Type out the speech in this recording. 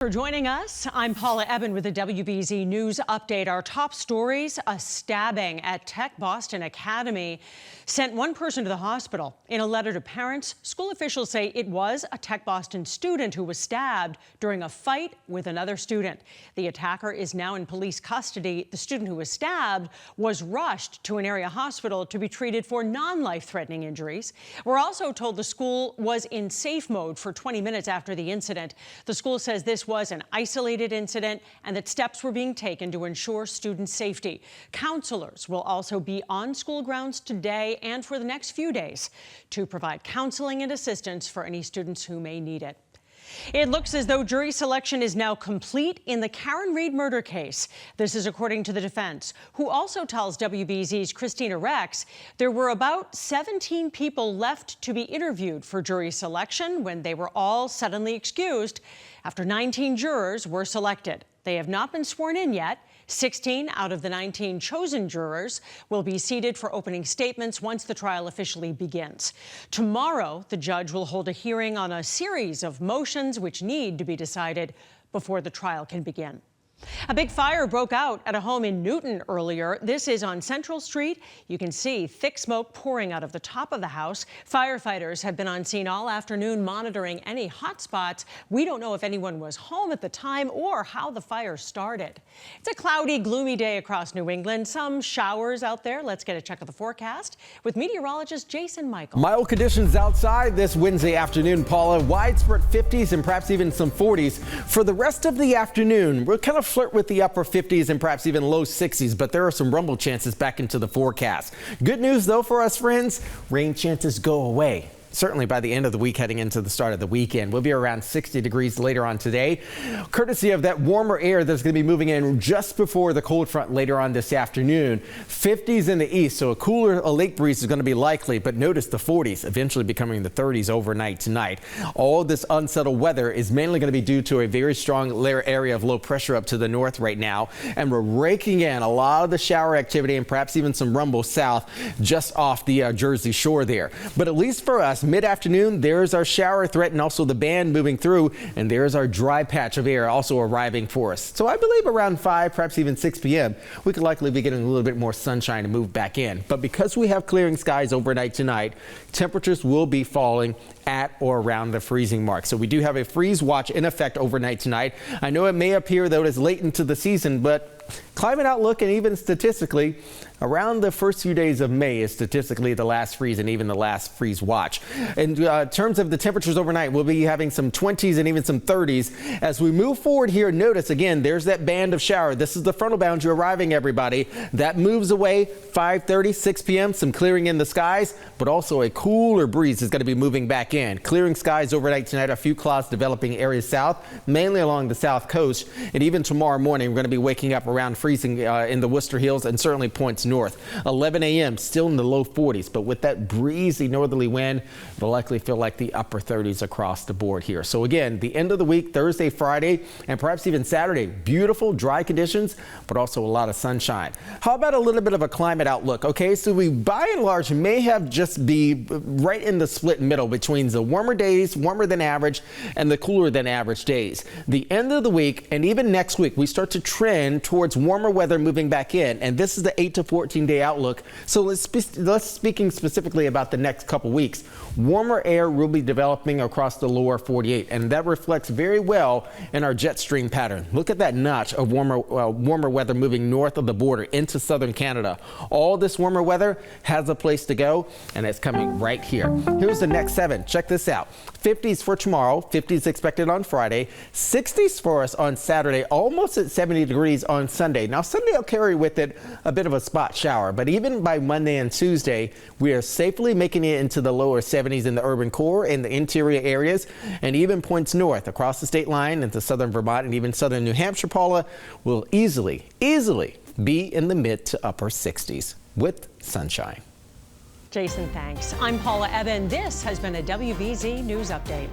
For joining us, I'm Paula Ebben with the WBZ News Update. Our top stories: a stabbing at Tech Boston Academy sent one person to the hospital. In a letter to parents, school officials say it was a Tech Boston student who was stabbed during a fight with another student. The attacker is now in police custody. The student who was stabbed was rushed to an area hospital to be treated for non-life-threatening injuries. We're also told the school was in safe mode for 20 minutes after the incident. The school says this was an isolated incident and that steps were being taken to ensure student safety. Counselors will also be on school grounds today and for the next few days to provide counseling and assistance for any students who may need it. It looks as though jury selection is now complete in the Karen Reed murder case. This is according to the defense, who also tells WBZ's Christina Rex there were about 17 people left to be interviewed for jury selection when they were all suddenly excused after 19 jurors were selected. They have not been sworn in yet. 16 out of the 19 chosen jurors will be seated for opening statements once the trial officially begins. Tomorrow, the judge will hold a hearing on a series of motions which need to be decided before the trial can begin. A big fire broke out at a home in Newton earlier. This is on Central Street. You can see thick smoke pouring out of the top of the house. Firefighters have been on scene all afternoon monitoring any hot spots. We don't know if anyone was home at the time or how the fire started. It's a cloudy, gloomy day across New England. Some showers out there. Let's get a check of the forecast with meteorologist Jason Mikell. Mild conditions outside this Wednesday afternoon, Paula. Widespread 50s and perhaps even some 40s. For the rest of the afternoon, we're kind of flirt with the upper 50s and perhaps even low 60s, but there are some rumble chances back into the forecast. Good news, though, for us friends, rain chances go away. Certainly by the end of the week, heading into the start of the weekend. We'll be around 60 degrees later on today, courtesy of that warmer air that's going to be moving in just before the cold front later on this afternoon. 50s in the east, so a lake breeze is going to be likely, but notice the 40s eventually becoming the 30s overnight tonight. All this unsettled weather is mainly going to be due to a very strong area of low pressure up to the north right now, and we're raking in a lot of the shower activity and perhaps even some rumble south just off the Jersey shore there. But at least for us, mid-afternoon, there's our shower threat and also the band moving through, and there's our dry patch of air also arriving for us. So I believe around 5, perhaps even 6 p.m., we could likely be getting a little bit more sunshine to move back in. But because we have clearing skies overnight tonight, temperatures will be falling at or around the freezing mark. So we do have a freeze watch in effect overnight tonight. I know it may appear though it is late into the season, but climate outlook and even statistically, around the first few days of May is statistically the last freeze and even the last freeze watch. In terms of the temperatures overnight, we'll be having some 20s and even some 30s. As we move forward here, notice again, there's that band of shower. This is the frontal boundary arriving, everybody. That moves away 5:30, 6 p.m., some clearing in the skies, but also a cooler breeze is going to be moving back in. Clearing skies overnight tonight, a few clouds developing areas south, mainly along the south coast. And even tomorrow morning, we're going to be waking up around freezing in the Worcester Hills and certainly points north. 11 a.m. still in the low 40s, but with that breezy northerly wind, it'll likely feel like the upper 30s across the board here. So again, the end of the week, Thursday, Friday, and perhaps even Saturday, beautiful dry conditions, but also a lot of sunshine. How about a little bit of a climate outlook? Okay, so we by and large may have just be right in the split middle between the warmer days, warmer than average, and the cooler than average days. The end of the week and even next week, we start to trend towards warmer weather moving back in, and this is the 8 to 14 day outlook. So let's speaking specifically about the next couple weeks. Warmer air will be developing across the lower 48, and that reflects very well in our jet stream pattern. Look at that notch of warmer weather moving north of the border into southern Canada. All this warmer weather has a place to go, and it's coming right here. Here's the next 7. Check this out. 50s for tomorrow, 50s expected on Friday, 60s for us on Saturday, almost at 70 degrees on Sunday. Now Sunday will carry with it a bit of a spot shower, but even by Monday and Tuesday, we are safely making it into the lower 70s in the urban core, in the interior areas, and even points north across the state line into southern Vermont and even southern New Hampshire. Paula will easily be in the mid to upper 60s with sunshine. Jason, thanks. I'm Paula Ebben. This has been a WBZ News Update.